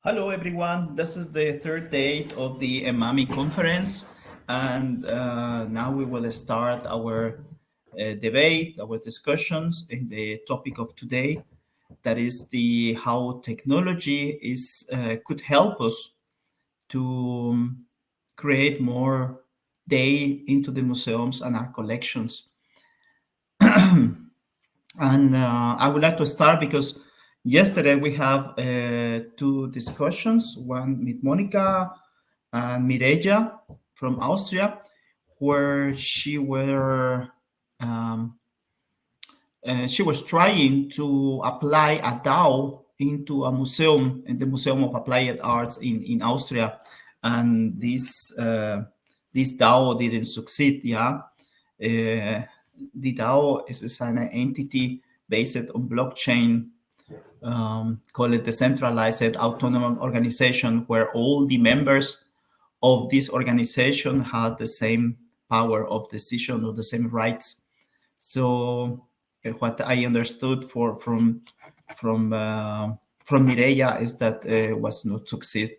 Hello, everyone. This is the third day of the EMAMI conference, and now we will start our debate, our discussions in the topic of today. That is the how technology could help us to create more day into the museums and our collections. And I would like to start because yesterday we have two discussions, one with Monica and Mireia from Austria, where she was trying to apply a DAO into a museum, in the Museum of Applied Arts in Austria, and this DAO didn't succeed. Yeah. The DAO is an entity based on blockchain, call it decentralized autonomous organization, where all the members of this organization have the same power of decision or the same rights. So what I understood from Mireia is that was not succeed,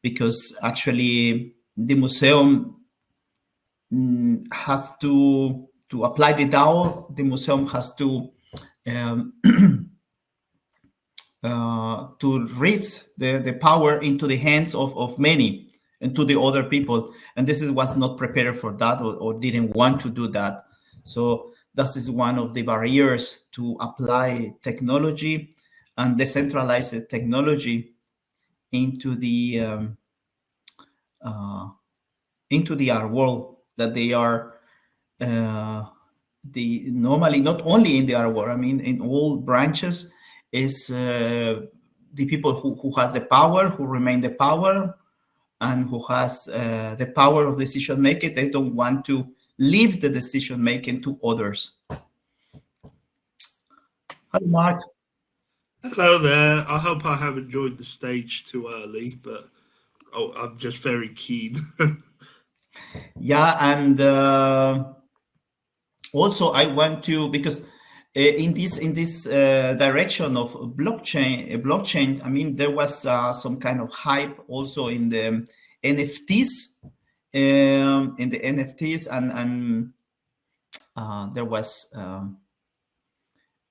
because actually the museum has to apply the DAO. The museum has to read the power into the hands of many and to the other people, and this was not prepared for that, or didn't want to do that. So this is one of the barriers to apply technology and decentralized technology into the art world, that they are normally not only in the art world, I mean in all branches, is the people who has the power, who remain the power, and who has the power of decision making. They don't want to leave the decision making to others. Hello, Mark. Hello there. I hope I haven't joined the stage too early, but I'm just very keen. Yeah, and also I want to, because in this direction of blockchain, I mean, there was some kind of hype also in the NFTs, and there was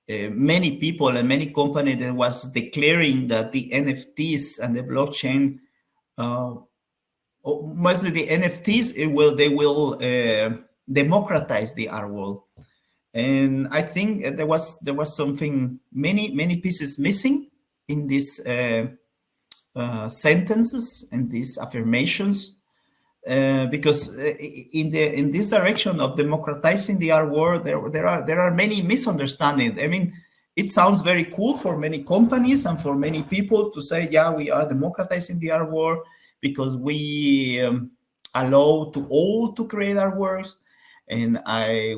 many people and many companies that was declaring that the NFTs and the blockchain, mostly the NFTs, they will democratize the art world. And I think there was something, many pieces missing in these sentences and these affirmations, because in this direction of democratizing the art world, there are many misunderstandings. I mean, it sounds very cool for many companies and for many people to say, yeah, we are democratizing the art world because we allow to all to create artworks, and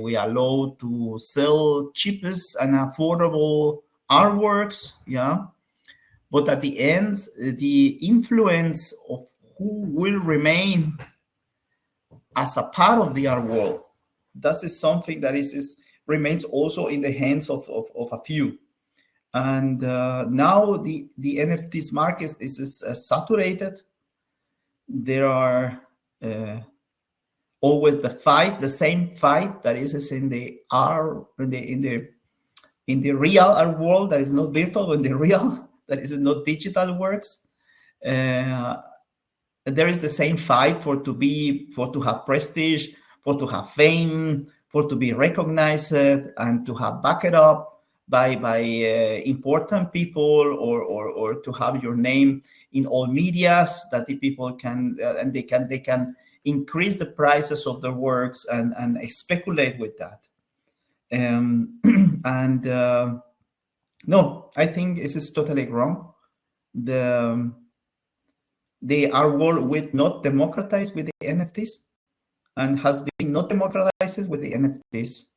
we allow to sell cheapest and affordable artworks. Yeah, but at the end, the influence of who will remain as a part of the art world, that is something that remains also in the hands of a few. And now the NFTs market is saturated. There are always the same fight that is in the art, in the real art world, that is not virtual, in the real, that is not digital works. There is the same fight for to have prestige, for to have fame, for to be recognized, and to have backed it up by important people, or to have your name in all medias, that the people can and they can increase the prices of their works and speculate with that. And no, I think this is totally wrong. The art world will not democratize with the NFTs, and has been not democratized with the NFTs,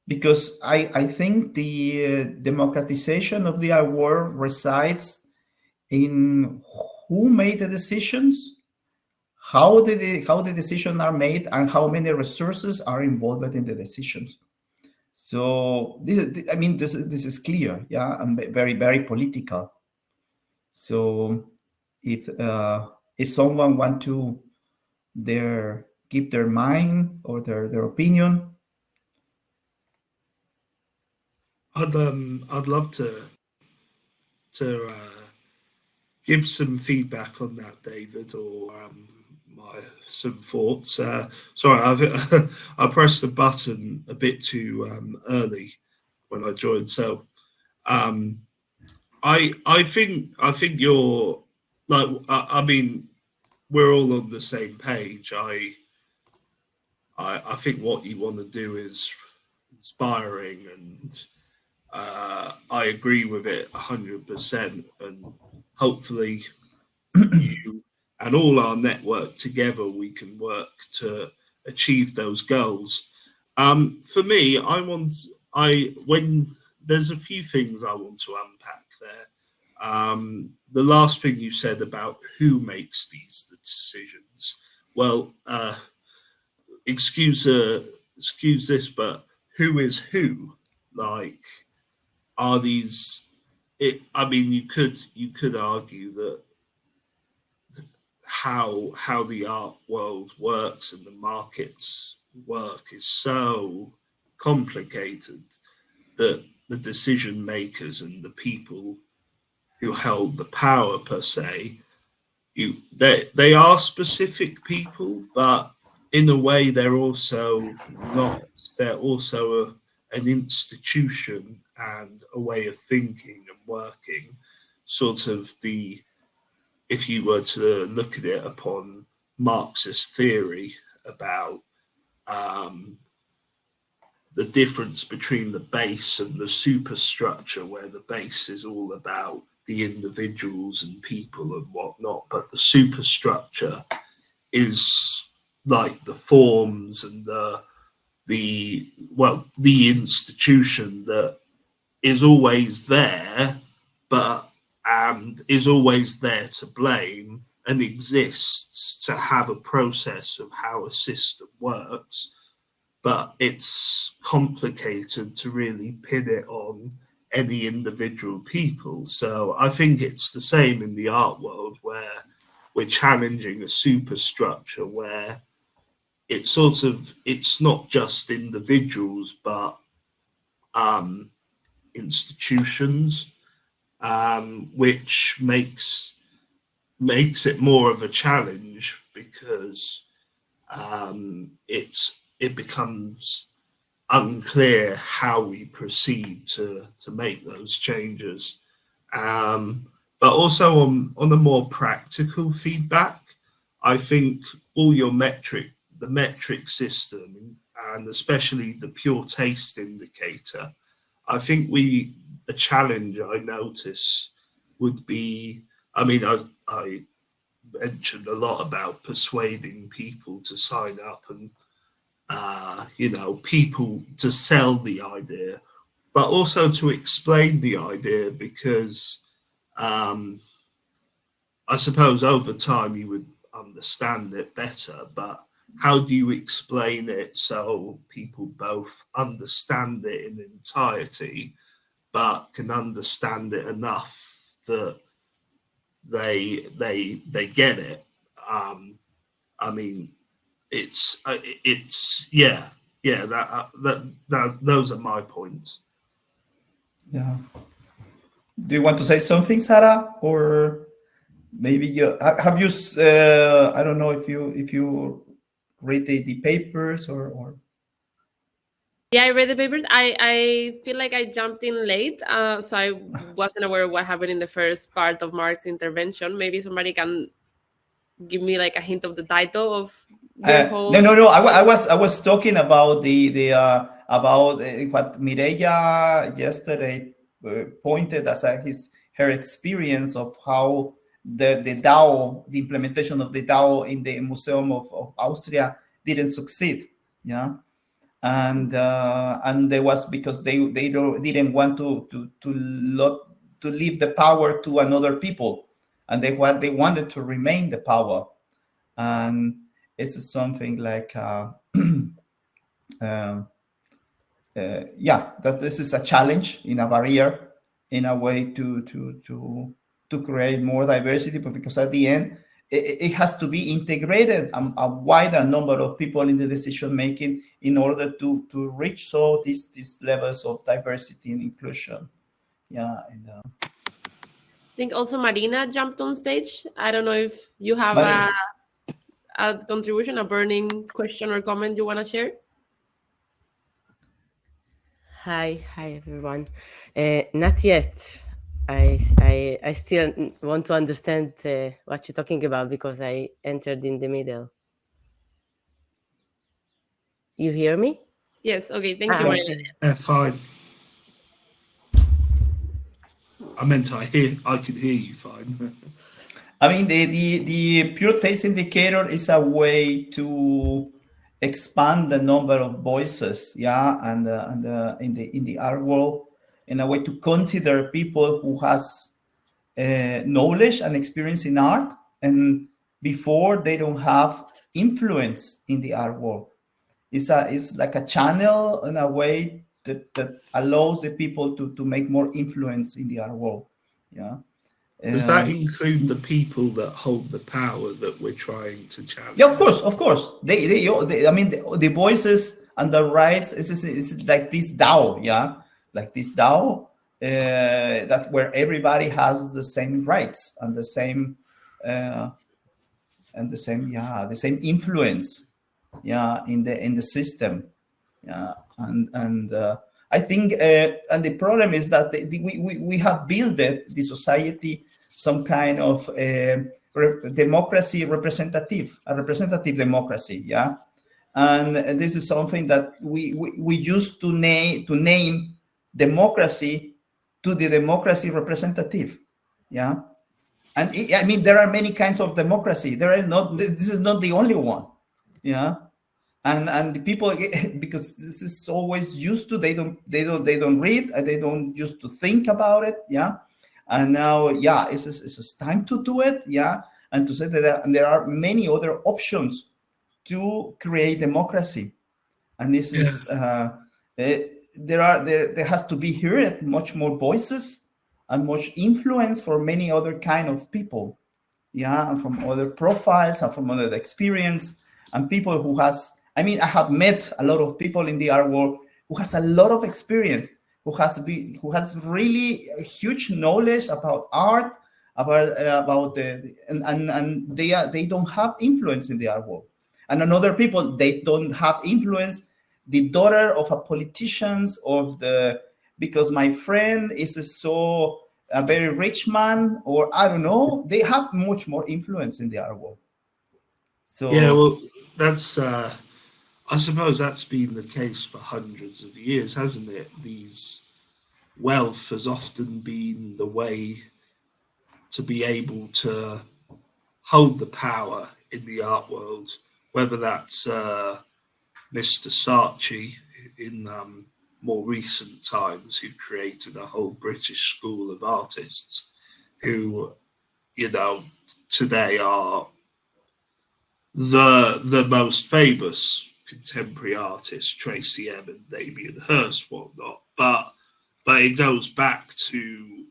because I think the democratization of the art world resides in who made the decisions, how the decisions are made, and how many resources are involved in the decisions. So this is clear, yeah, and very, very political. So if someone want to give their mind or their opinion. I'd love to give some feedback on that, David, or some thoughts. Sorry, I pressed the button a bit too early when I joined, so I think you're like I mean we're all on the same page. I think what you want to do is inspiring, and I agree with it 100%. And hopefully, you and all our network together, we can work to achieve those goals. For me, when there's a few things I want to unpack there. The last thing you said about who makes these decisions. Well, excuse this, but who is who? Like, are these? I mean, you could argue that how the art world works and the markets work is so complicated that the decision makers and the people who held the power per se, they are specific people, but in a way they're also not. They're also an institution and a way of thinking and working. Sort of if you were to look at it upon Marxist theory about the difference between the base and the superstructure, where the base is all about the individuals and people and whatnot, but the superstructure is like the forms and the institution that is always there, but is always there to blame and exists to have a process of how a system works, but it's complicated to really pin it on any individual people. So I think it's the same in the art world, where we're challenging a superstructure where it's not just individuals, but institutions, which makes it more of a challenge, because it becomes unclear how we proceed to make those changes. But also on a more practical feedback, I think all your the metric system, and especially the pure taste indicator, I think a challenge I notice would be, I mean, I mentioned a lot about persuading people to sign up and, people to sell the idea, but also to explain the idea, because I suppose over time you would understand it better, but how do you explain it so people both understand it in entirety, but can understand it enough that they get it? I mean, it's that those are my points. Yeah. Do you want to say something, Sara, or maybe have you? I don't know if you read the papers or. Yeah, I read the papers. I feel like I jumped in late, so I wasn't aware of what happened in the first part of Mark's intervention. Maybe somebody can give me like a hint of the title of your whole. No. I was talking about about what Mireia yesterday pointed as her experience of how the DAO, the implementation of the DAO in the Museum of Austria didn't succeed. Yeah. And there was because they didn't want to leave the power to another people, and they wanted to remain the power. And it's something like that this is a challenge, in a barrier, in a way to to create more diversity, but because at the end, it has to be integrated a wider number of people in the decision making in order to reach these levels of diversity and inclusion. Yeah, and I think also Marina jumped on stage. I don't know if you have but a contribution, a burning question or comment you want to share. Hi everyone. Not yet. I still want to understand what you're talking about because I entered in the middle. You hear me? Yes. Okay. Thank you, Marina. Okay. Fine. I meant I could hear you fine. I mean, the pure taste indicator is a way to expand the number of voices, yeah, and in the art world, in a way to consider people who has knowledge and experience in art, and before they don't have influence in the art world. It's like a channel in a way that allows the people to make more influence in the art world, yeah. Does that include the people that hold the power that we're trying to challenge? Yeah, of course. They I mean, the voices and the rights is like this DAO, yeah, like this DAO that where everybody has the same rights and the same the same influence, yeah, in the system, yeah, and I think and the problem is that we have built the society some kind of democracy a representative democracy, yeah, and this is something that we used to name democracy to the democracy representative, yeah. And I mean, there are many kinds of democracy. This is not the only one, yeah. And the people, because this is always used to, they don't read, they don't used to think about it, yeah. And now, yeah, it's time to do it, yeah, and to say that there are many other options to create democracy, and this is there has to be heard much more voices and much influence for many other kind of people, yeah, and from other profiles and from other experience and people who has. I mean, I have met a lot of people in the art world who has a lot of experience, who has really a huge knowledge about art, about and they don't have influence in the art world, and another people they don't have influence. The daughter of a politicians because my friend is a very rich man, or I don't know, they have much more influence in the art world. So yeah, well, that's I suppose that's been the case for hundreds of years, hasn't it? Wealth has often been the way to be able to hold the power in the art world, whether that's Mr. Saatchi in more recent times, who created a whole British school of artists who, today are the most famous contemporary artists, Tracy M and Damien Hirst, whatnot. But it goes back to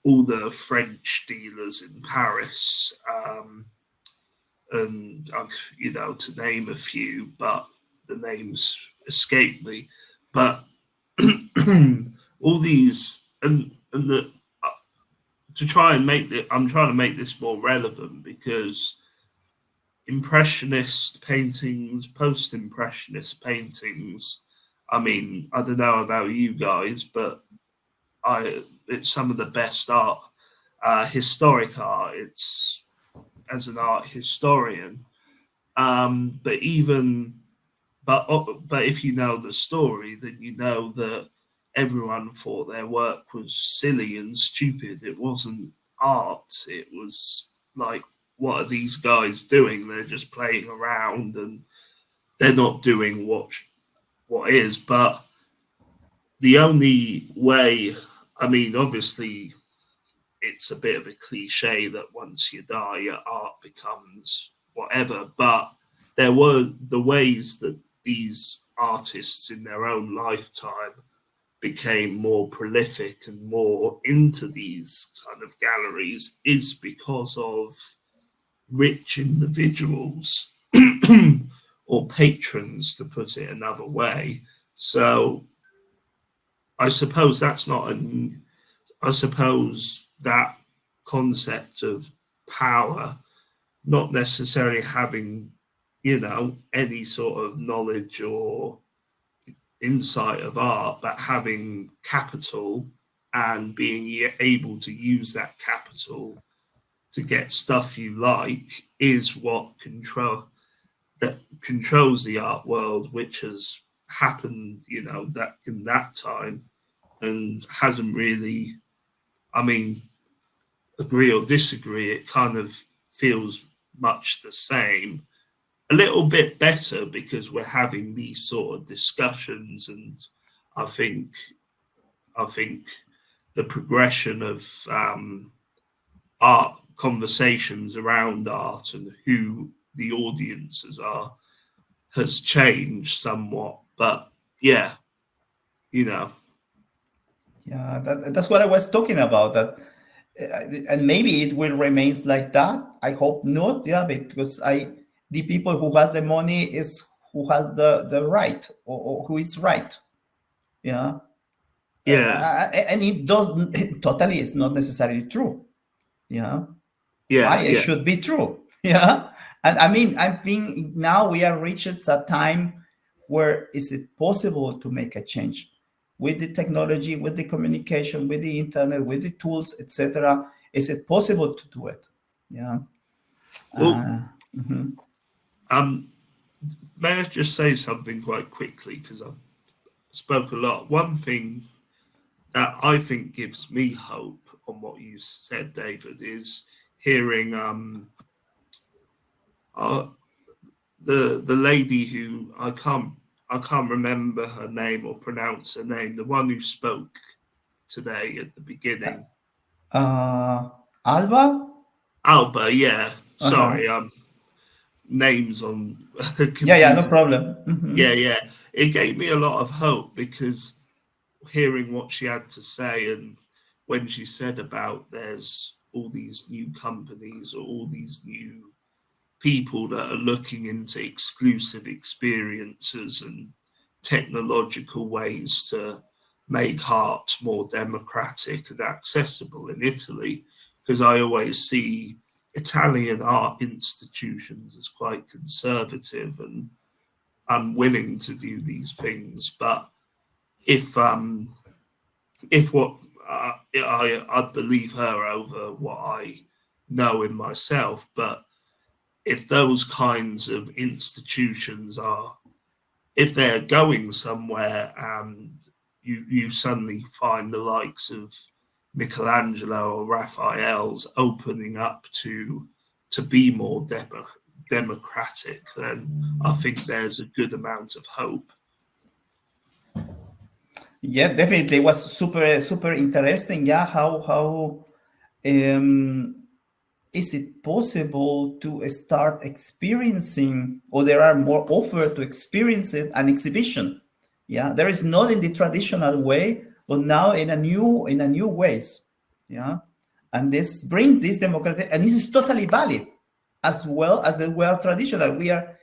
all the French dealers in Paris, and to name a few, but the names escape me. But all these and to try and I'm trying to make this more relevant, because Impressionist paintings, post-Impressionist paintings, I mean, I don't know about you guys, but it's some of the best art, historic art. It's, as an art historian, but if you know the story, then you know that everyone thought their work was silly and stupid. It wasn't art. It was like, what are these guys doing? They're just playing around and they're not doing what is. But the only way, I mean, obviously, it's a bit of a cliche that once you die, your art becomes whatever. But there were the ways that these artists in their own lifetime became more prolific and more into these kind of galleries is because of rich individuals or patrons, to put it another way. So I suppose that's not I suppose that concept of power, not necessarily having, any sort of knowledge or insight of art, but having capital and being able to use that capital to get stuff you like is what controls the art world, which has happened, that in that time, and hasn't really, agree or disagree, it kind of feels much the same. A little bit better because we're having these sort of discussions, and I think the progression of art conversations around art and who the audiences are has changed somewhat. But yeah, that's what I was talking about. That and maybe it will remain like that. I hope not. Yeah, because the people who has the money is who has the right or who is right. Yeah. And it totally is not necessarily true. Yeah. Why it should be true. Yeah. And I think now we are reached a time where is it possible to make a change with the technology, with the communication, with the internet, with the tools, etc. Is it possible to do it? Yeah. Well, may I just say something quite quickly, because I spoke a lot. One thing that I think gives me hope on what you said, David, is hearing the lady who I can't remember her name or pronounce her name, the one who spoke today at the beginning. Alba, yeah. Sorry, names on yeah, no problem. Yeah. It gave me a lot of hope, because hearing what she had to say, and when she said about there's all these new companies or all these new people that are looking into exclusive experiences and technological ways to make art more democratic and accessible in Italy, because I always see Italian art institutions as quite conservative and unwilling to do these things. But if what I'd believe her over what I know in myself, but if those kinds of institutions if they're going somewhere, and you suddenly find the likes of Michelangelo or Raphael's opening up to be more democratic, then I think there's a good amount of hope. Yeah, definitely. It was super interesting. Yeah, how is it possible to start experiencing, or there are more offer to experience it, an exhibition? Yeah, there is not in the traditional way, but now in a new ways. Yeah, and this brings this democratic, and this is totally valid, as well as the world traditional. We are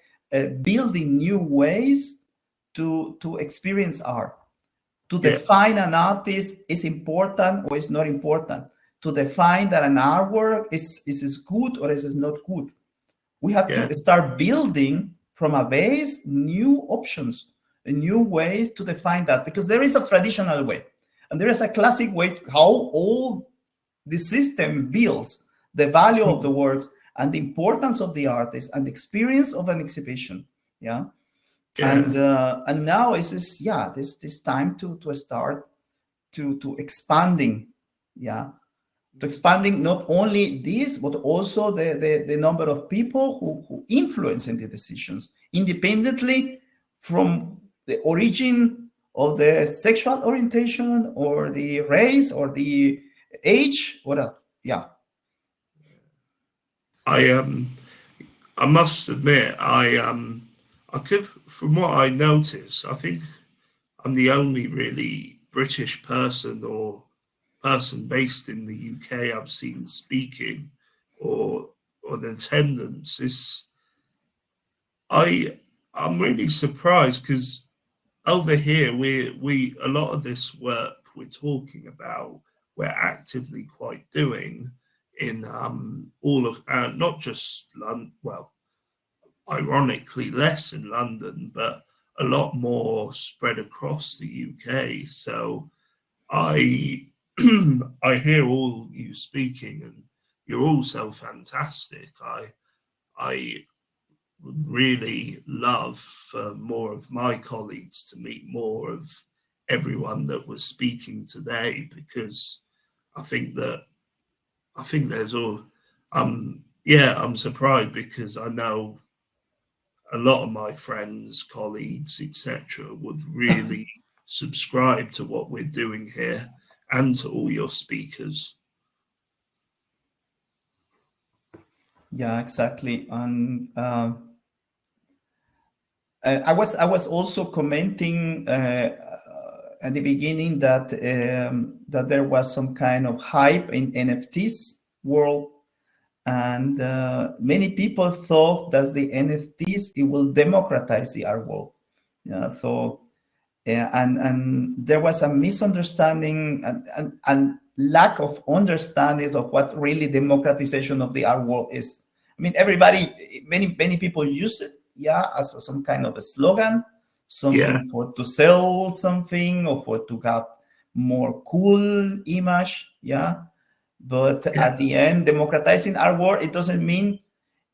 building new ways to experience art. To define an artist is important or is not important. To define that an artwork is good or is not good. We have to start building from a base new options, a new way to define that, because there is a traditional way and there is a classic way how all the system builds the value of the works and the importance of the artist and the experience of an exhibition. Yeah. And now is this time to start to expanding, to expanding not only this but also the number of people who influence in the decisions, independently from the origin of the sexual orientation or the race or the age, whatever. Yeah. I must admit, I could, from what I notice, I think I'm the only really British person or person based in the UK I've seen speaking or on attendance is I'm really surprised, because over here we a lot of this work we're talking about we're actively quite doing in all of not just London, well, ironically less in London, but a lot more spread across the UK. So I I hear all you speaking, and you're all so fantastic. I would really love for more of my colleagues to meet more of everyone that was speaking today, because I think there's all I'm surprised, because I know a lot of my friends, colleagues, etc., would really subscribe to what we're doing here and to all your speakers. Yeah, exactly. And I was also commenting at the beginning that that there was some kind of hype in NFTs world, and many people thought that the NFTs it will democratize the art world. Yeah, so and there was a misunderstanding and lack of understanding of what really democratization of the art world is. I mean, many people use it, yeah, as some kind of a slogan, something for to sell something or for to have more cool image, yeah. But at the end, democratizing our world, it doesn't mean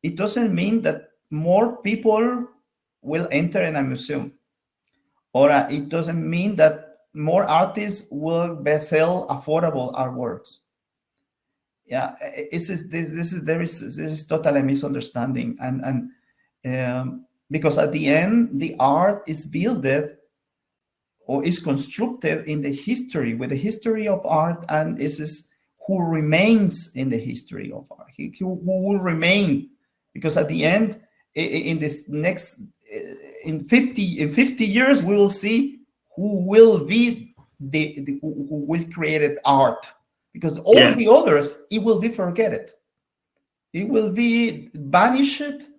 that more people will enter in a museum, or it doesn't mean that more artists will sell affordable artworks. Yeah, this is totally a misunderstanding, and because at the end the art is built or is constructed in the history, with the history of art, and this is who remains in the history of art, who will remain, because at the end, in this next in 50 years, we will see who will be who will create art, because all the others, it will be forgotten, it will be vanished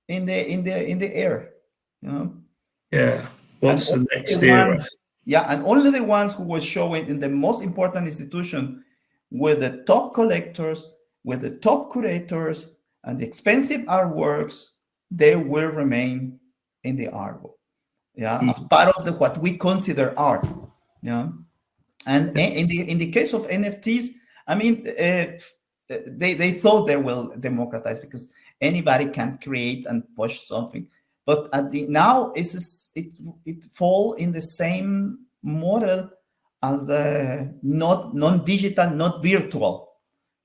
in the air, you know. What's the next era? Yeah, and only the ones who were showing in the most important institution, with the top collectors, with the top curators, and the expensive artworks, they will remain in the art world. Yeah, as part of what we consider art. Yeah, and in the case of NFTs, I mean, they thought they will democratize because anybody can create and push something. But now it fall in the same model as the non-digital, not virtual.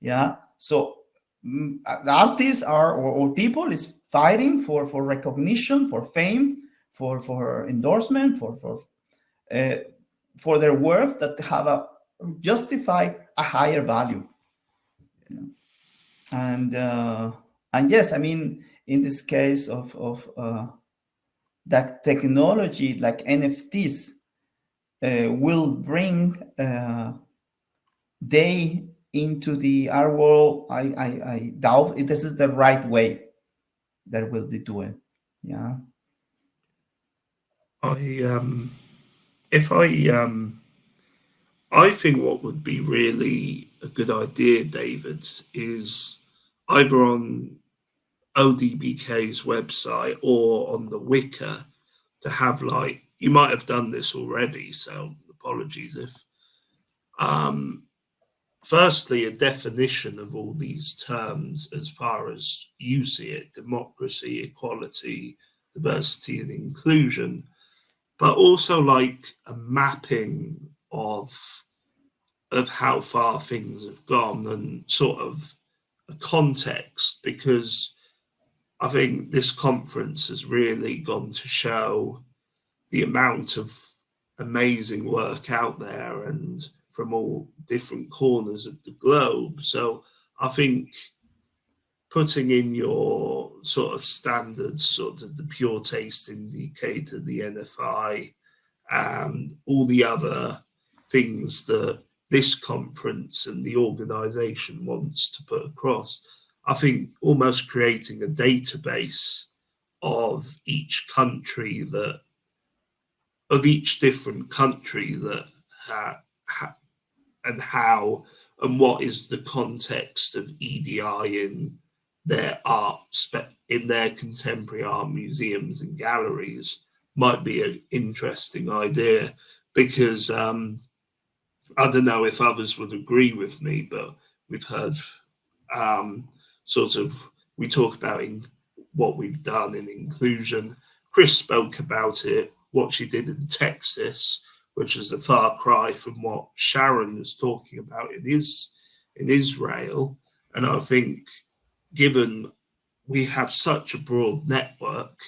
Yeah. So the artists or people is fighting for recognition, for fame, for endorsement, for their works that have justify a higher value. Yeah. And yes, I mean, in this case of that technology like NFTs will bring they into the art world, I doubt this is the right way that we'll be doing. Yeah. I think what would be really a good idea, David, is either on ODBK's website or on the Wicker to have, like, you might have done this already, so apologies if firstly a definition of all these terms as far as you see it: democracy, equality, diversity and inclusion, but also like a mapping of how far things have gone and sort of a context, because I think this conference has really gone to show the amount of amazing work out there and from all different corners of the globe. So I think putting in your sort of standards, sort of the Pure Taste Indicator, the NFI, and all the other things that this conference and the organisation wants to put across. I think almost creating a database of each country of each different country that and how and what is the context of EDI in their art, in their contemporary art museums and galleries might be an interesting idea, because I don't know if others would agree with me, but we've heard we talk about in what we've done in inclusion. Chris spoke about it, what she did in Texas, which is a far cry from what Sharon was talking about in Israel. And I think, given we have such a broad network,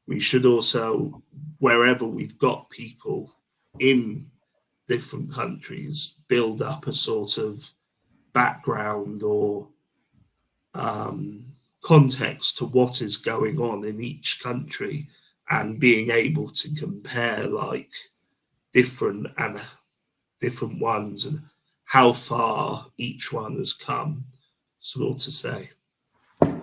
we should also, wherever we've got people in different countries, build up a sort of background or context to what is going on in each country, and being able to compare like different ones and how far each one has come, sort to say.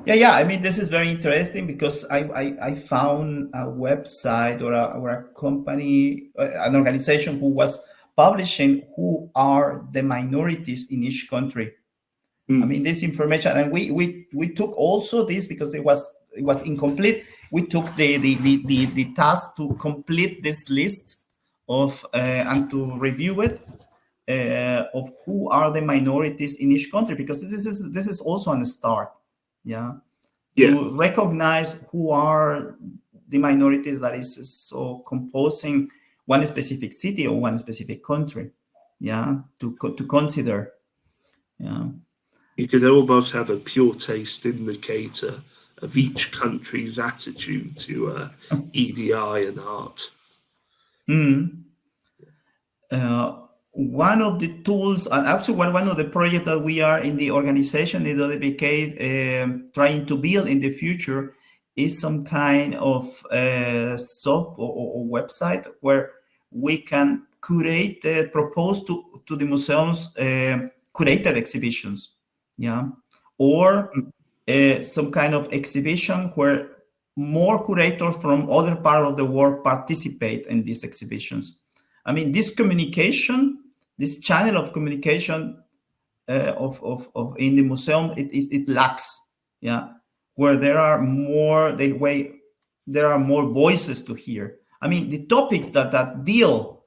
Yeah. I mean, this is very interesting, because I found a website or a company, an organization who was publishing who are the minorities in each country. I mean, this information, and we took also this because it was incomplete. We took the task to complete this list of and to review it of who are the minorities in each country, because this is also a start. To recognize who are the minorities that is so composing one specific city or one specific country. To consider. You could almost have a pure taste indicator of each country's attitude to EDI and art. One of the tools, and actually one of the projects that we are in the organization, the odbk, trying to build in the future, is some kind of soft or website where we can propose to the museums curated exhibitions, or some kind of exhibition where more curators from other part of the world participate in these exhibitions. I mean, this communication, this channel of communication of in the museum, it lacks, where there are more voices to hear. I mean, the topics that deal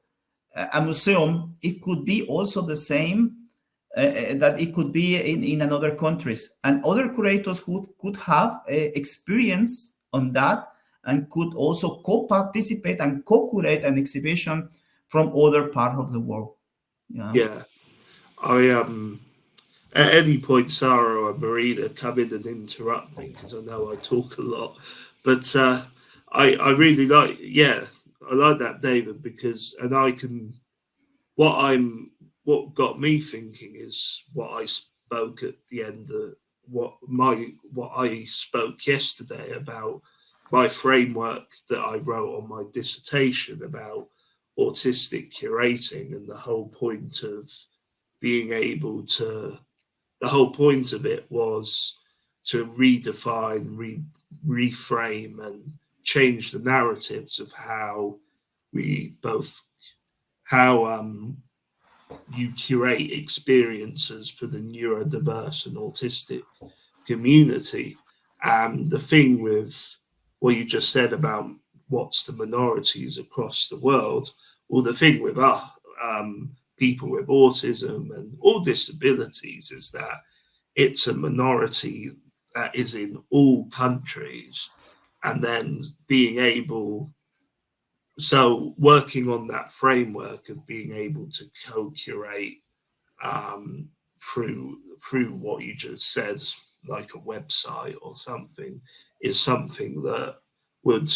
a museum, it could be also the same that it could be in another countries, and other curators who could have experience on that and could also co-participate and co-curate an exhibition from other part of the world. I at any point, Sara or Marina, come in and interrupt me, because I know I talk a lot, but I really like I like that, David, because what got me thinking is what I spoke at the end of what I spoke yesterday about my framework that I wrote on my dissertation about autistic curating, and the whole point of it was to redefine, reframe and change the narratives of how you curate experiences for the neurodiverse and autistic community. And the thing with what you just said about what's the minorities across the world, well, the thing with people with autism and all disabilities is that it's a minority that is in all countries, and then working on that framework of being able to co-curate through what you just said, like a website or something, is something that would,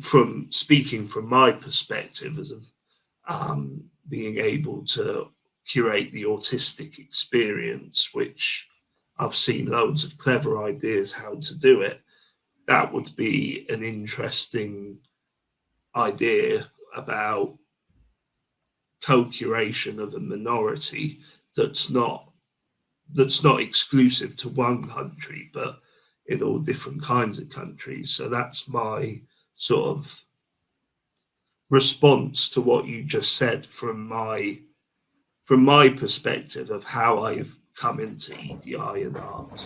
from speaking from my perspective as being able to curate the autistic experience, which I've seen loads of clever ideas how to do it, that would be an interesting idea about co-curation of a minority that's not exclusive to one country, but in all different kinds of countries. So that's my sort of response to what you just said from my perspective of how I've come into EDI and art.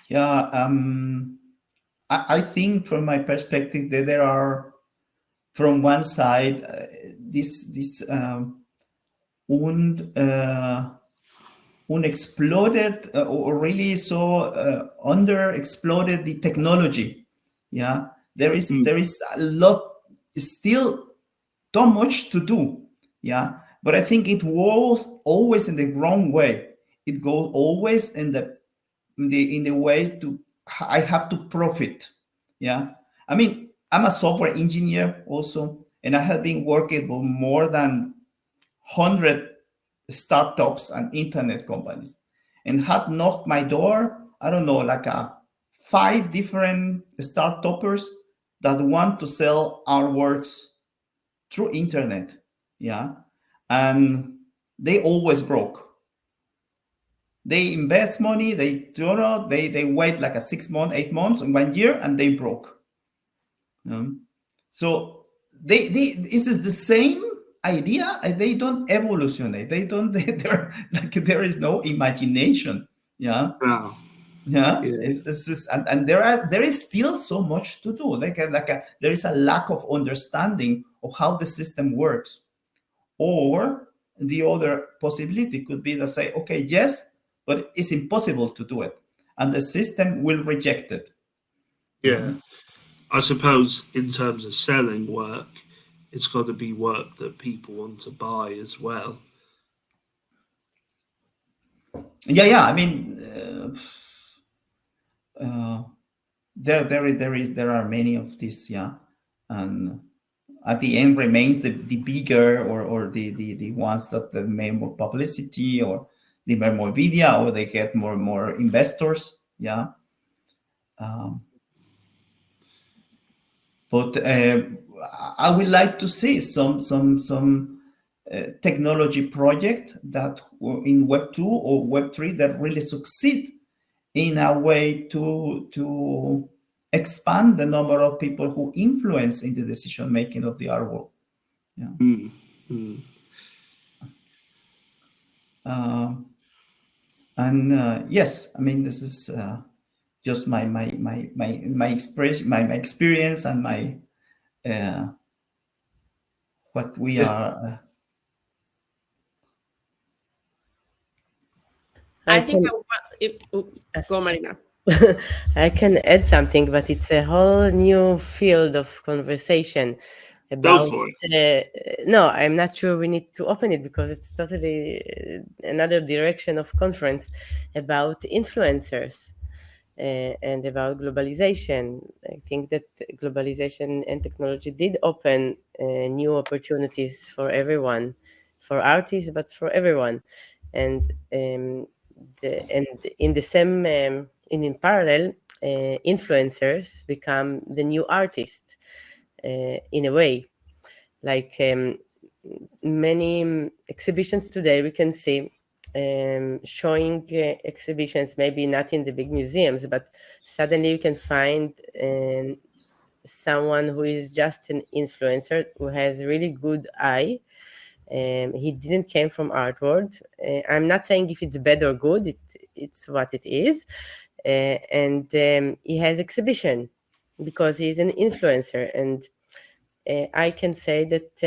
Yeah, I think from my perspective that there are, from one side, this unexploded or really so underexploded the technology. Yeah, there is a lot, still so much to do. Yeah, but I think it was always in the wrong way. It goes always in the way to, I have to profit. Yeah, I mean, I'm a software engineer also, and I have been working with more than 100 startups and internet companies, and had knocked my door, I don't know, like 5 different startups that want to sell our works through internet. Yeah, and they always broke. They invest money, they wait like 6 months, 8 months, and 1 year, and they broke. So this is the same idea. They don't evolutionate. They don't. There is no imagination. Yeah. Wow. Yeah. It's just, and there is still so much to do. There is a lack of understanding of how the system works. Or the other possibility could be to say, okay, yes, but it's impossible to do it, and the system will reject it. Yeah. I suppose in terms of selling work, it's got to be work that people want to buy as well. Yeah. I mean, there are many of these. Yeah, and at the end remains the bigger or the ones that make more publicity, or they make more media, or they get more investors. Yeah. But I would like to see some technology project that in Web 2 or Web 3 that really succeed in a way to expand the number of people who influence in the decision making of the art world. Yeah. And yes, I mean, this is just my experience and my what we are. I think go, Marina. I can add something, but it's a whole new field of conversation about. No, I'm not sure we need to open it because it's totally another direction of conference about influencers and about globalization. I think that globalization and technology did open new opportunities for everyone, for artists, but for everyone, and in the same in parallel, influencers become the new artists in a way. Like many exhibitions today, we can see showing exhibitions, maybe not in the big museums, but suddenly you can find someone who is just an influencer who has really good eye. He didn't came from art world. I'm not saying if it's bad or good, it's what it is. And he has exhibition because he's an influencer. And I can say that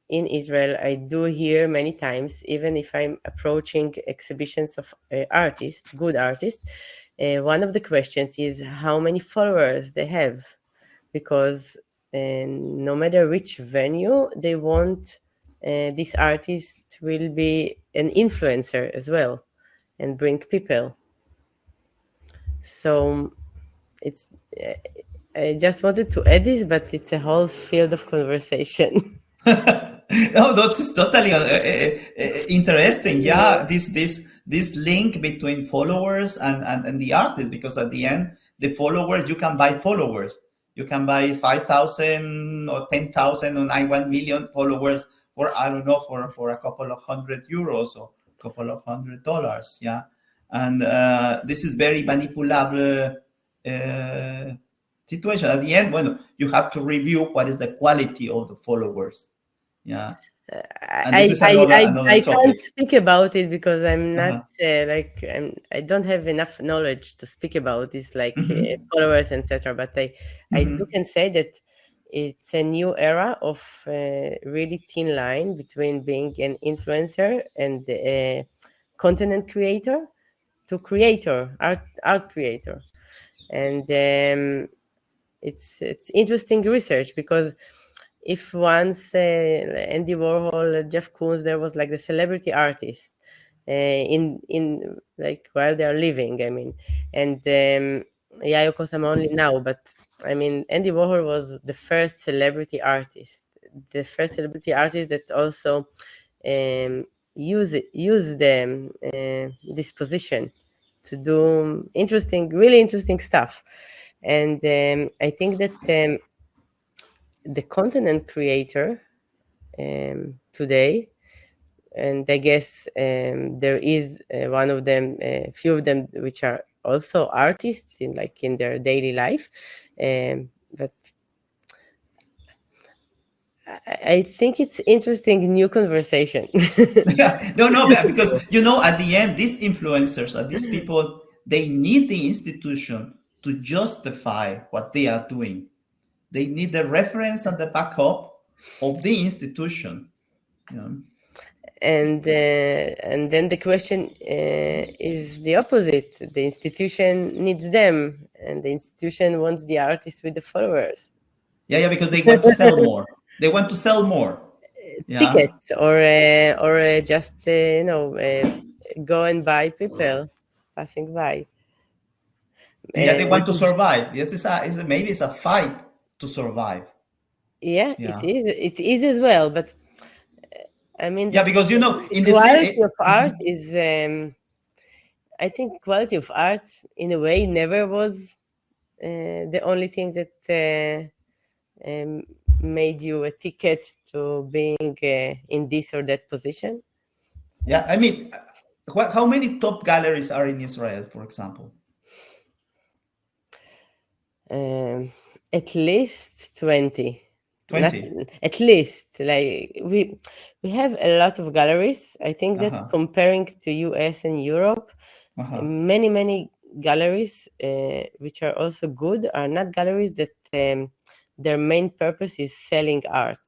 in Israel, I do hear many times, even if I'm approaching exhibitions of artists, good artists, one of the questions is how many followers they have. Because no matter which venue, they want this artist will be an influencer as well and bring people. So it's I just wanted to add this, but it's a whole field of conversation. No, that is totally interesting. Yeah, this link between followers and the artist, because at the end, the followers, you can buy followers. you can buy 5,000 or 10,000 or 1 million followers for, I don't know, for a couple of €100 or a couple of $100. Yeah. And this is very manipulable situation. At the end, well, you have to review what is the quality of the followers. Yeah. And this is another I topic. can't speak about it because I'm not Uh-huh. I don't have enough knowledge to speak about this, like Mhm. followers, etc. But I do Mhm. can say that it's a new era of really thin line between being an influencer and a content creator to creator, art creator, and it's interesting research because if once Andy Warhol, Jeff Koons, there was like the celebrity artist in like while they are living. I mean, and yeah, of course I'm only now, but I mean, Andy Warhol was the first celebrity artist, that also use this position to do really interesting stuff, and I think that the content creator today, and I guess there is one of them, a few of them, which are also artists in their daily life, but I think it's interesting new conversation. Yeah, no, because at the end, these influencers are these people. They need the institution to justify what they are doing. They need the reference and the backup of the institution. You know? And then the question is the opposite. The institution needs them, and the institution wants the artist with the followers. Yeah, because they want to sell more. They want to sell more. Yeah, Tickets or just go and buy people passing by. yeah, they want to survive. Yes, maybe it's a fight to survive. Yeah, Yeah, it is as well, but I mean yeah, because the in the quality of art Mhm. is I think quality of art in a way never was the only thing that made you a ticket to being in this or that position. Yeah, I mean, how many top galleries are in Israel, for example? At least 20. Not 20. at least, like we have a lot of galleries. I think that Uh-huh. comparing to US and Europe, Uh-huh. many galleries which are also good are not galleries that their main purpose is selling art.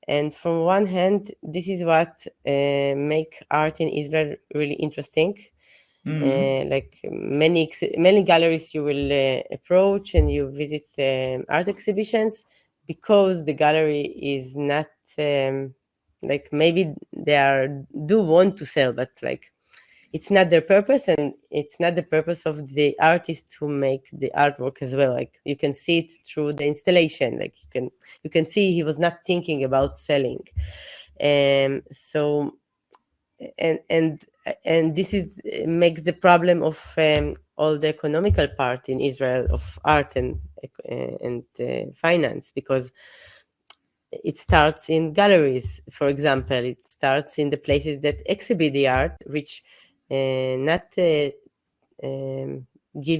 And from one hand, this is what make art in Israel really interesting. Like many galleries you will approach and you visit art exhibitions because the gallery is not like maybe do want to sell, but like it's not their purpose, and it's not the purpose of the artist who make the artwork as well. Like you can see it through the installation, like you can see he was not thinking about selling. So and this is makes the problem of all the economical part in Israel of art and finance, because it starts in galleries, for example. It starts in the places that exhibit the art, which not give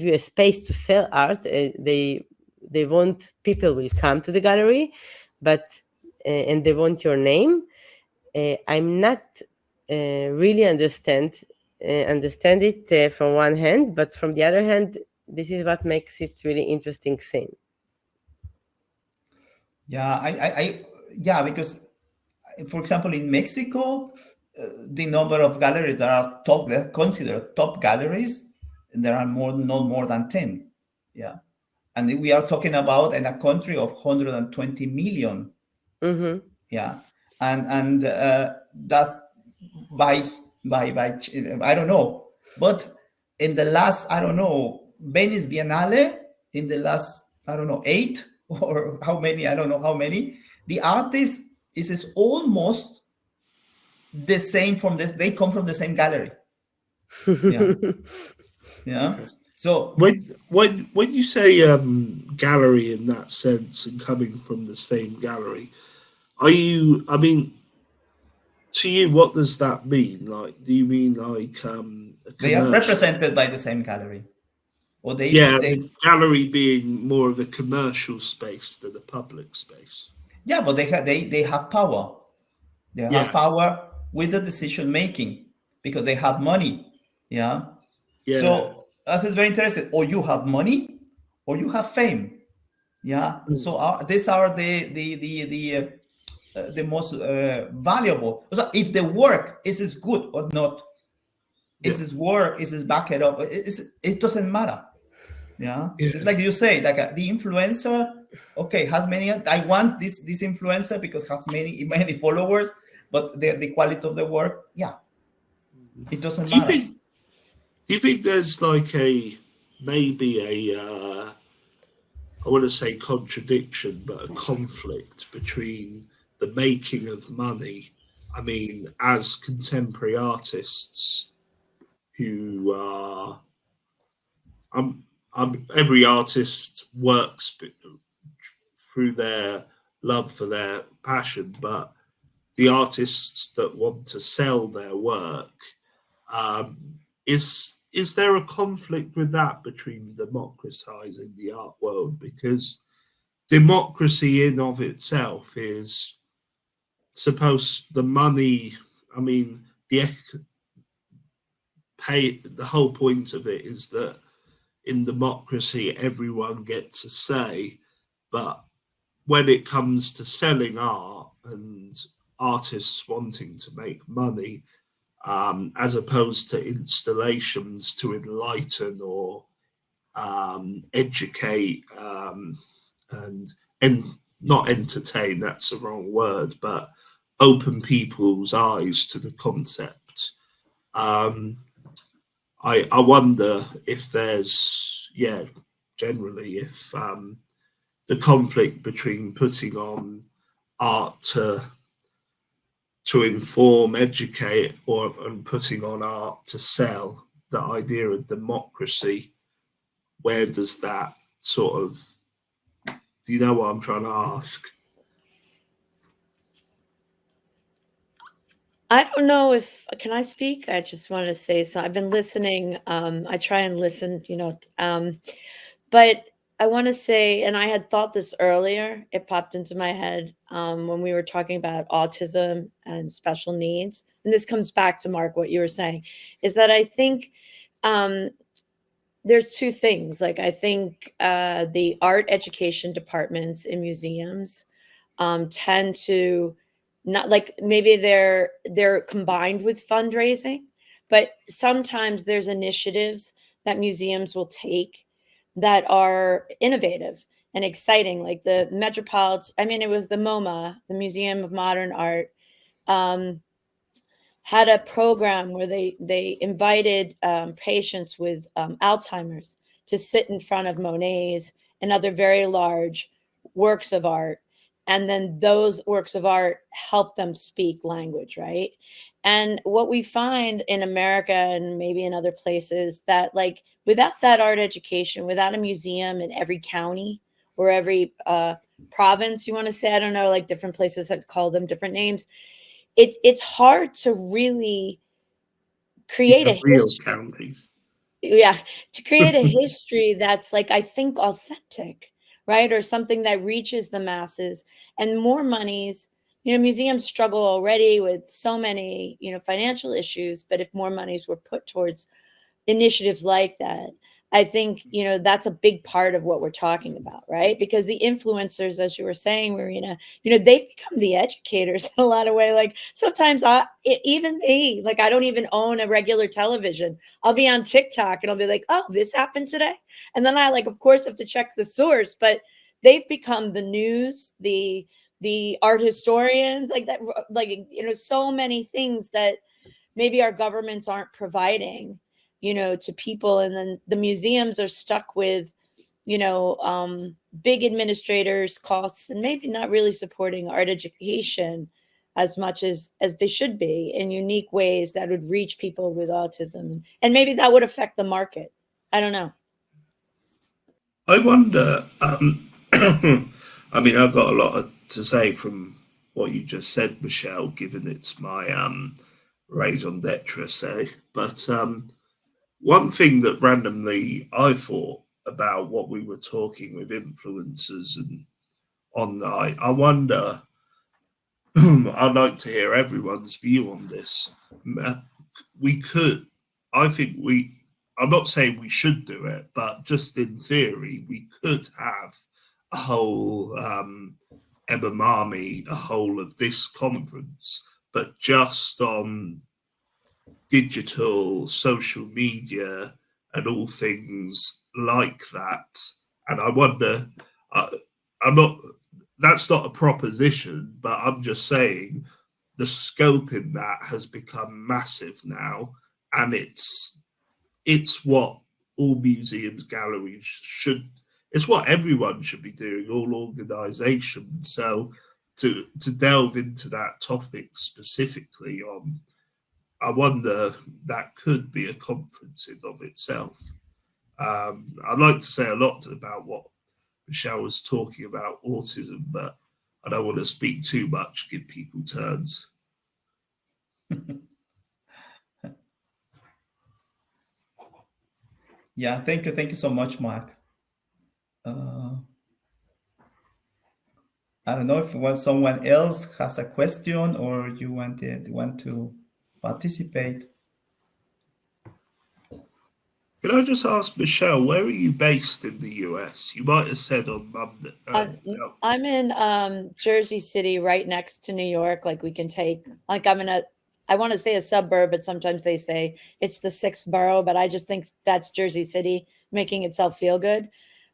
you a space to sell art. They want people will come to the gallery, but and they want your name. I'm not really understand it from one hand, but from the other hand, this is what makes it really interesting scene. Yeah, yeah, because for example, in Mexico, the number of galleries that are considered top galleries, there are not more than 10. Yeah. And we are talking about in a country of 120 million. Mm-hmm. Yeah. And that by I don't know, but in the last, I don't know, Venice Biennale, in the last, I don't know, 8 or how many, I don't know how many, the artist is almost the same from this. They come from the same gallery. Yeah. Yeah. So when you say gallery in that sense and coming from the same gallery, are you? I mean, to you, what does that mean? Like, do you mean like a they are commercial? represented by the same gallery, or Yeah, they the gallery being more of a commercial space than a public space. yeah, but they have power. They have Yeah, power with the decision making because they have money. Yeah. yeah, So as is very interesting. Or you have money, or you have fame. Yeah. So these are the most valuable. So if the work is good or not, yeah, is his work, is his back it up, it doesn't matter. Yeah. yeah. It's like you say, like the influencer, okay, has many. I want this influencer because has many followers, but the quality of the work, yeah, it doesn't Do you matter. think? Do you think there's like maybe I want to say contradiction, but a conflict between the making of money? I mean, as contemporary artists who are, every artist works through their love for their passion, but the artists that want to sell their work, um, is there a conflict with that between democratizing the art world? Because democracy in of itself is supposed the money. I mean, the whole point of it is that in democracy everyone gets a say, but when it comes to selling art and artists wanting to make money, as opposed to installations to enlighten or educate, and not entertain, that's the wrong word, but open people's eyes to the concept. I wonder if there's, yeah, generally if the conflict between putting on art to inform, educate, and putting on art to sell, the idea of democracy, where does that sort of, do you know what I'm trying to ask? I don't know if can I speak? I just want to say so. I've been listening. I try and listen, but I want to say, and I had thought this earlier. It popped into my head when we were talking about autism and special needs, and this comes back to Mark what you were saying, is that I think there's two things. Like I think the art education departments in museums tend to not like maybe they're combined with fundraising, but sometimes there's initiatives that museums will take that are innovative and exciting, like the Metropolitan. I mean, it was the MoMA, the Museum of Modern Art, had a program where they invited patients with Alzheimer's to sit in front of Monet's and other very large works of art, and then those works of art help them speak language, right? And what we find in America and maybe in other places, that like without that art education, without a museum in every county or every province, you want to say, I don't know, like different places have called them different names, it's hard to really create a Real history. counties. Yeah, to create a history that's like, I think, authentic, right? Or something that reaches the masses. And more monies, museums struggle already with so many, financial issues, but if more monies were put towards initiatives like that, I think, that's a big part of what we're talking about, right? Because the influencers, as you were saying, Marina, they've become the educators in a lot of ways. Like sometimes even me, like I don't even own a regular television. I'll be on TikTok and I'll be like, oh, this happened today. And then I like, of course, have to check the source, but they've become the news, the art historians, like that, like, so many things that maybe our governments aren't providing, to people. And then the museums are stuck with, big administrators costs and maybe not really supporting art education as much as they should be in unique ways that would reach people with autism. And maybe that would affect the market. I don't know. I wonder. I mean, I've got a lot to say from what you just said, Michelle, given it's my raison d'etre, say. But one thing that randomly I thought about what we were talking with influencers and online, I wonder. I'd like to hear everyone's view on this. We could, I think we. I'm not saying we should do it, but just in theory, we could have a whole EMAMI, a whole of this conference, but just on digital, social media, and all things like that. And I wonder, I'm not, that's not a proposition, but I'm just saying the scope in that has become massive now. And it's what all museums, galleries should, it's what everyone should be doing, all organizations. So to delve into that topic specifically on, I wonder, that could be a conference in of itself. I'd like to say a lot about what Michelle was talking about autism, but I don't want to speak too much, give people turns. Yeah, thank you so much, Mark. I don't know if someone else has a question or you want to participate. Can I just ask Michelle, where are you based in the US? You might have said on Monday. I'm in Jersey City, right next to New York. Like we can take, like I want to say a suburb, but sometimes they say it's the 6th borough, but I just think that's Jersey City making itself feel good.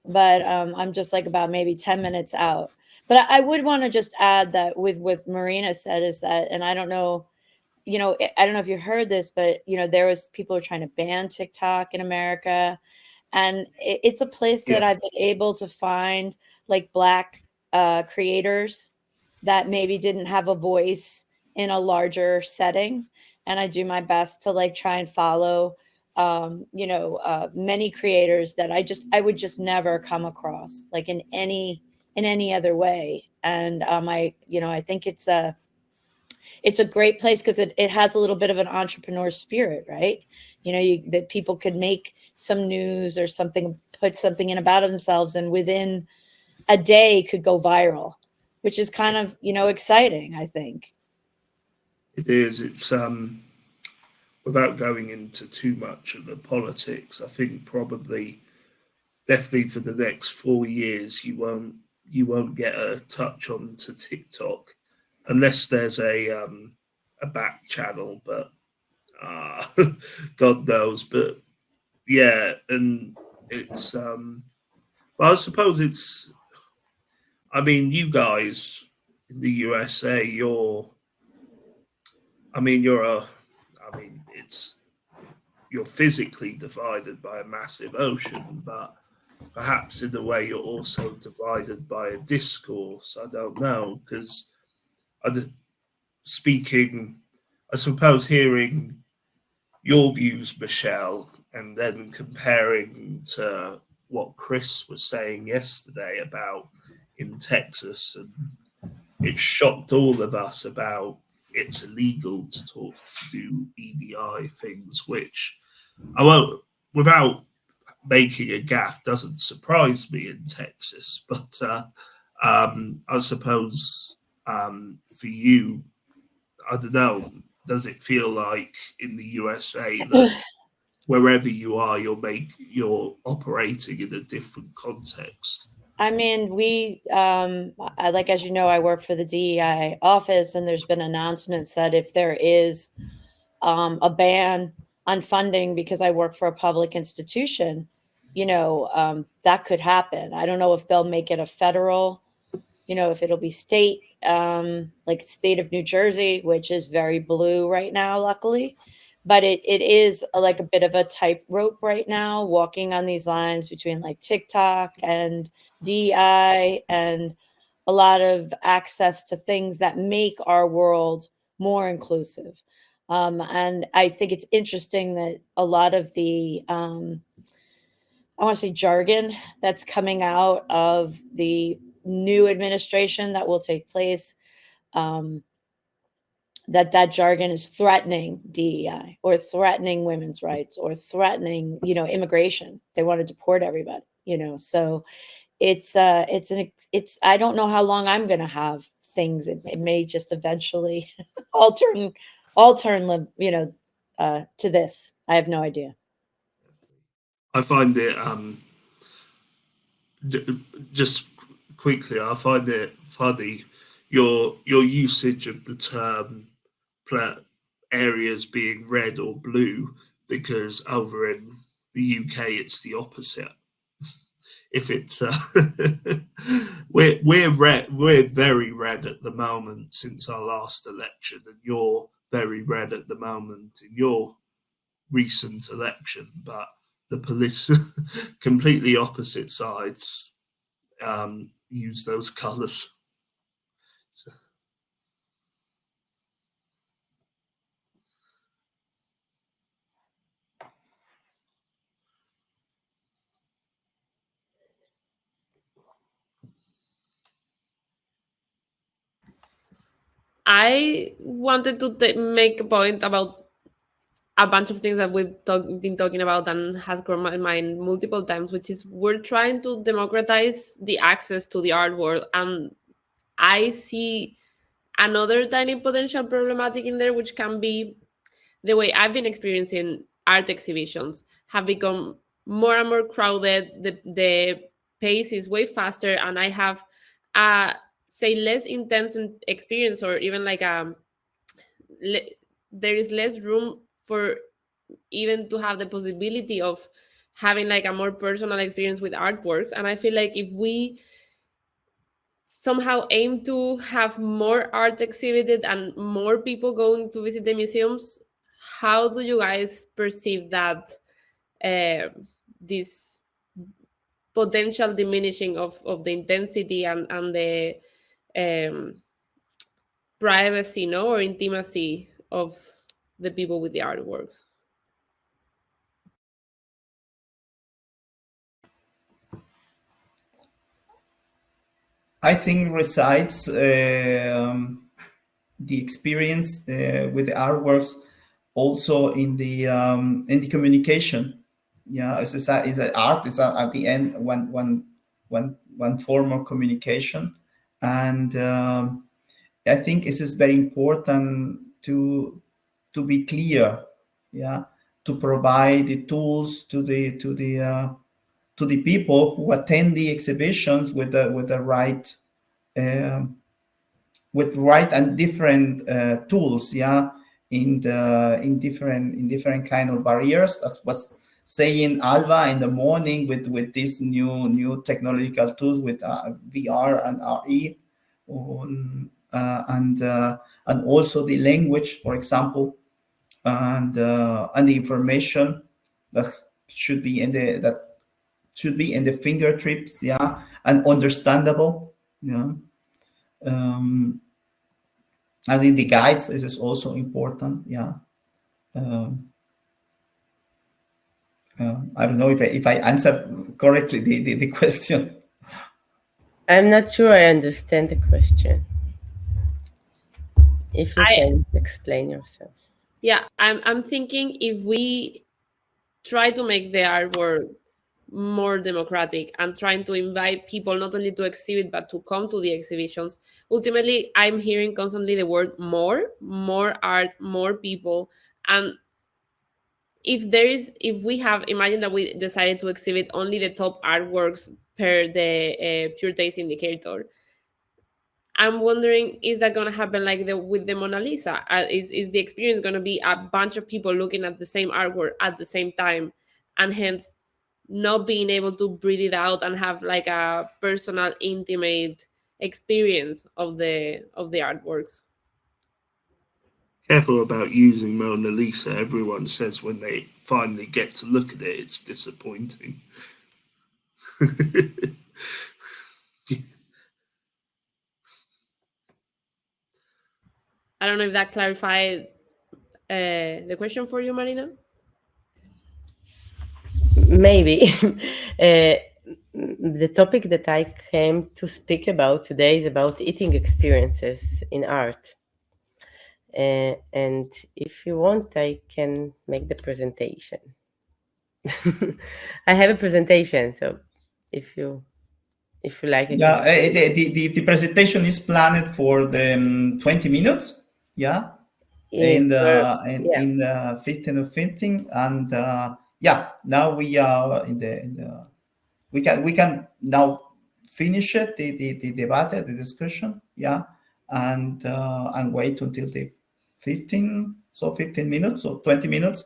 But I'm just like about maybe 10 minutes out. But I would want to just add that with what Marina said is that, and I don't know, I don't know if you heard this, but there was people who are trying to ban TikTok in America. And it's a place that I've been able to find like Black creators that maybe didn't have a voice in a larger setting. And I do my best to like try and follow, many creators that I would just never come across like in any other way. And I think it's a great place because it has a little bit of an entrepreneur spirit, right? That people could make some news or something, put something in about themselves, and within a day could go viral, which is kind of, exciting, I think. It is. It's without going into too much of the politics, I think definitely for the next 4 years, you won't get a touch onto TikTok unless there's a back channel, but God knows. But yeah, and it's well, I suppose it's. I mean, you guys in the USA, you're physically divided by a massive ocean, but perhaps in a way you're also divided by a discourse. I don't know, because speaking, I suppose, hearing your views, Michelle, and then comparing to what Chris was saying yesterday about in Texas, and it shocked all of us about it's illegal to do EDI things, which I won't, without making a gaffe, doesn't surprise me in Texas, but I suppose for you, I don't know, does it feel like in the USA that wherever you are, you're operating in a different context? I mean, like, as you know, I work for the DEI office, and there's been announcements that if there is a ban on funding because I work for a public institution, that could happen. I don't know if they'll make it a federal, if it'll be state, like state of New Jersey, which is very blue right now, luckily. But it is like a bit of a tightrope right now, walking on these lines between like TikTok and DEI and a lot of access to things that make our world more inclusive. And I think it's interesting that a lot of the I want to say jargon that's coming out of the new administration that will take place. That jargon is threatening DEI or threatening women's rights or threatening, immigration. They want to deport everybody, So it's I don't know how long I'm going to have things. It may just eventually all turn, to this. I have no idea. I find it just quickly. I find it funny your usage of the term areas being red or blue, because over in the UK it's the opposite. If it's we're red, we're very red at the moment since our last election, and you're very red at the moment in your recent election, but the completely opposite sides use those colours. So. I wanted to make a point about a bunch of things that we've been talking about and has grown my mind multiple times, which is we're trying to democratize the access to the art world. And I see another tiny potential problematic in there, which can be the way I've been experiencing art exhibitions have become more and more crowded. The pace is way faster, and I have say less intense experience, or even like there is less room for even to have the possibility of having like a more personal experience with artworks. And I feel like if we somehow aim to have more art exhibited and more people going to visit the museums, how do you guys perceive that this potential diminishing of the intensity and the privacy, or intimacy of the people with the artworks? I think resides the experience with the artworks also in the communication. Yeah, it's art is at the end one form of communication, and I think it is very important to be clear. Yeah, to provide the tools to the people who attend the exhibitions with the right with right and different tools. Yeah, in different kind of barriers. As was saying Alba in the morning with these new technological tools with VR and RE, and also the language, for example, and the information that should be in the fingertips, yeah, and understandable, yeah. I think the guides is also important, yeah. I don't know if I answered correctly the question. I'm not sure I understand the question. If you can explain yourself. Yeah, I'm thinking if we try to make the artwork more democratic and trying to invite people not only to exhibit but to come to the exhibitions, ultimately I'm hearing constantly the word more art, more people. And if we have, imagine that we decided to exhibit only the top artworks per the pure taste indicator, I'm wondering, is that going to happen like with the Mona Lisa? Is the experience going to be a bunch of people looking at the same artwork at the same time, and hence not being able to breathe it out and have like a personal, intimate experience of the artworks? Careful about using Mona Lisa. Everyone says when they finally get to look at it, it's disappointing. I don't know if that clarified the question for you, Marina. maybe. The topic that I came to speak about today is about eating experiences in art. And if you want, I can make the presentation. I have a presentation, so if you like, I Yeah, can. the presentation is planned for the 20 minutes. Yeah, in Yeah. the 15 of 15, and yeah, now we are in the we can now finish it, the debate, the discussion. Yeah, and wait until the 15 minutes or 20 minutes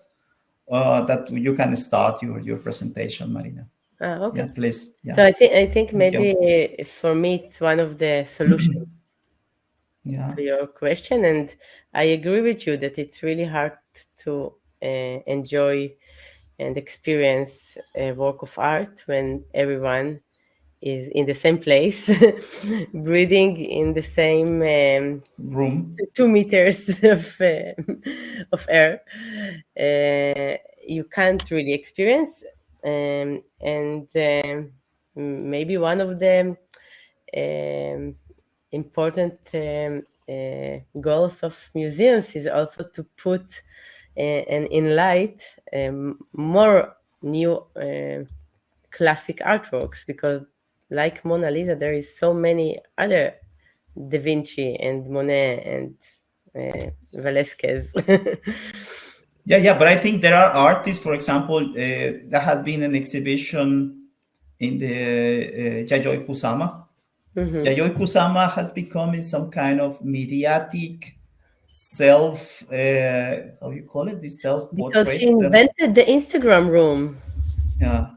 that you can start your presentation, Marina. Okay. Yeah, please. Yeah. So I think Thank you. maybe for me it's one of the solutions Yeah. to your question, and I agree with you that it's really hard to enjoy and experience a work of art when everyone is in the same place, breathing in the same Room. 2 meters of air. You can't really experience, and maybe one of the important goals of museums is also to put and enlight more new classic artworks, because like Mona Lisa, there is so many other Da Vinci and Monet and Velasquez. Yeah, but I think there are artists, for example, there has been an exhibition in the Yayoi Kusama. Yayoi Kusama has become some kind of mediatic self, how you call it, the Because self-portrait. she invented the Instagram room. Yeah.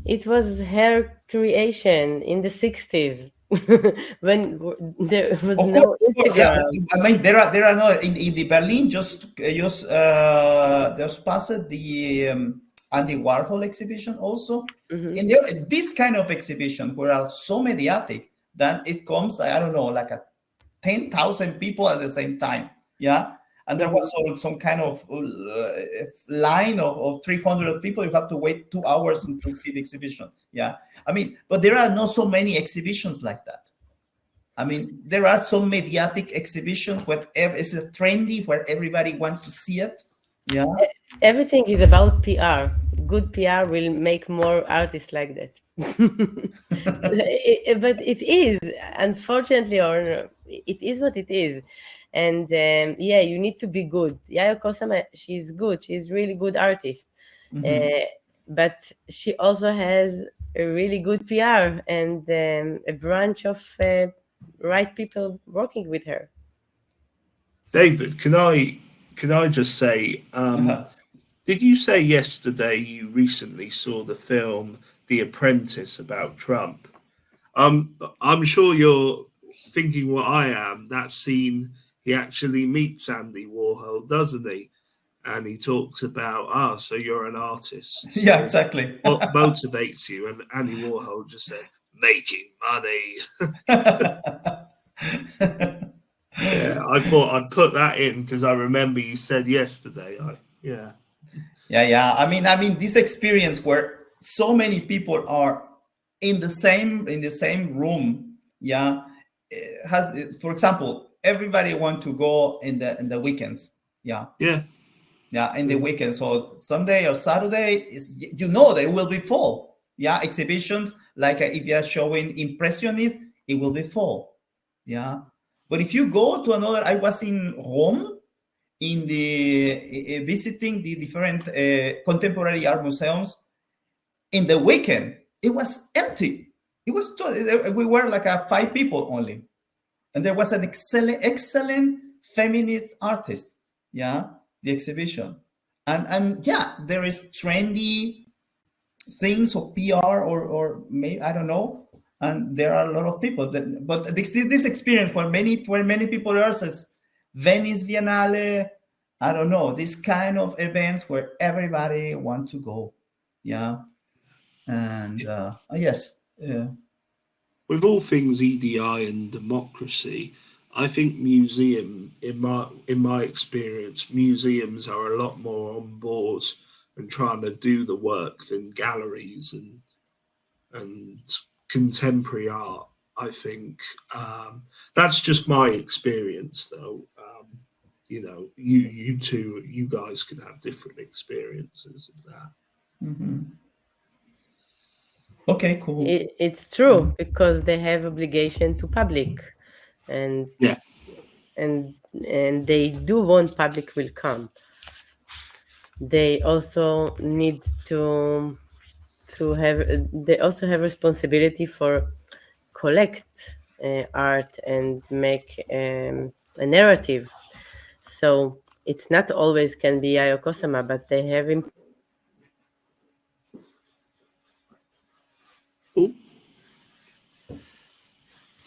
It was her creation in the 60s when there was Of no course, yeah. Instagram. I mean, there are no in the Berlin just passed the Andy Warhol exhibition also. In this kind of exhibition where are so mediatic that it comes, I don't know, like 10,000 people at the same time. Yeah. And there was some kind of line of 300 people. You have to wait 2 hours until see the exhibition. Yeah. I mean, but there are not so many exhibitions like that. I mean, there are some mediatic exhibitions where it's a trendy, where everybody wants to see it. Yeah. Everything is about PR. Good PR will make more artists like that. But it is, unfortunately, or it is what it is. And yeah, you need to be good. Yayoi Kusama, she's good. She's really good artist. But she also has a really good PR and a branch of right people working with her. David, can I just say, did you say yesterday you recently saw the film The Apprentice about Trump? I'm sure you're thinking what I am. That scene, he actually meets Andy Warhol, doesn't he? And he talks about, so you're an artist. So Yeah, exactly. what motivates you? And Andy Warhol just said, making money. Yeah, I thought I'd put that in because I remember you said yesterday. Yeah. I mean, this experience where so many people are in the same room. Yeah, has, for example, everybody want to go in the weekends. Yeah. In the weekend. So Sunday or Saturday is, they will be full. Yeah, exhibitions like if you are showing Impressionist, it will be full. Yeah, but if you go to another, I was in Rome in the visiting the different contemporary art museums. In the weekend, it was empty. It was we were like 5 people only, and there was an excellent feminist artist. Yeah, the exhibition, and yeah, there is trendy things of PR or maybe I don't know, and there are a lot of people that. But this experience where many people are says Venice Biennale, I don't know, this kind of events where everybody want to go. Yeah, and yes. With all things EDI and democracy, I think in my experience, museums are a lot more on board and trying to do the work than galleries and contemporary art. I think that's just my experience, though. You know, you guys could have different experiences of that. Mm-hmm. Okay, cool. It's true, because they have obligation to public, and Yeah. and they do want public will come. They also need to have. They also have responsibility for collect art and make a narrative. So it's not always can be Yayo Kosama, but they have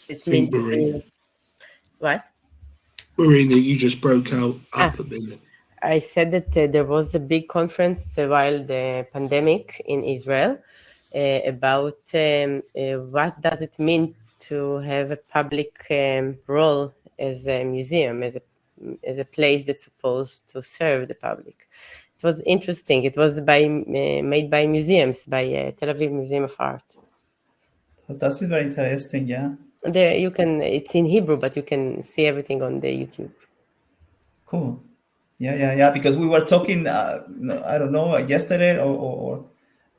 it means what? Marina, you just broke out up a minute. I said that there was a big conference while the pandemic in Israel about what does it mean to have a public role as a museum, as a place that's supposed to serve the public. It was interesting. It was made by museums, by Tel Aviv Museum of Art. That's very interesting. Yeah. There you can. It's in Hebrew, but you can see everything on the YouTube. Cool. Yeah. Because we were talking, I don't know, yesterday or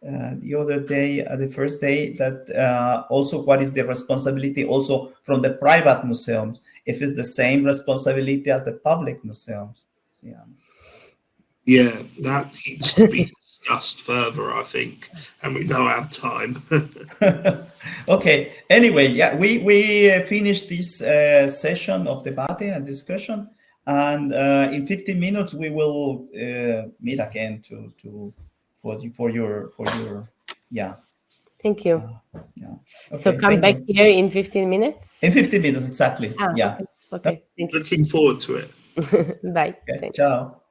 the other day, the first day, that also what is the responsibility also from the private museums, if it's the same responsibility as the public museums. Yeah, that needs to be discussed further, I think, and we don't have time. Okay. Anyway, yeah, we finished this session of debate and discussion, and in 15 minutes we will meet again for your yeah. Thank you. Yeah. Okay, so come back here in 15 minutes? In 15 minutes, exactly. Yeah. Okay. Thank you. Looking forward to it. Bye. Okay. Ciao.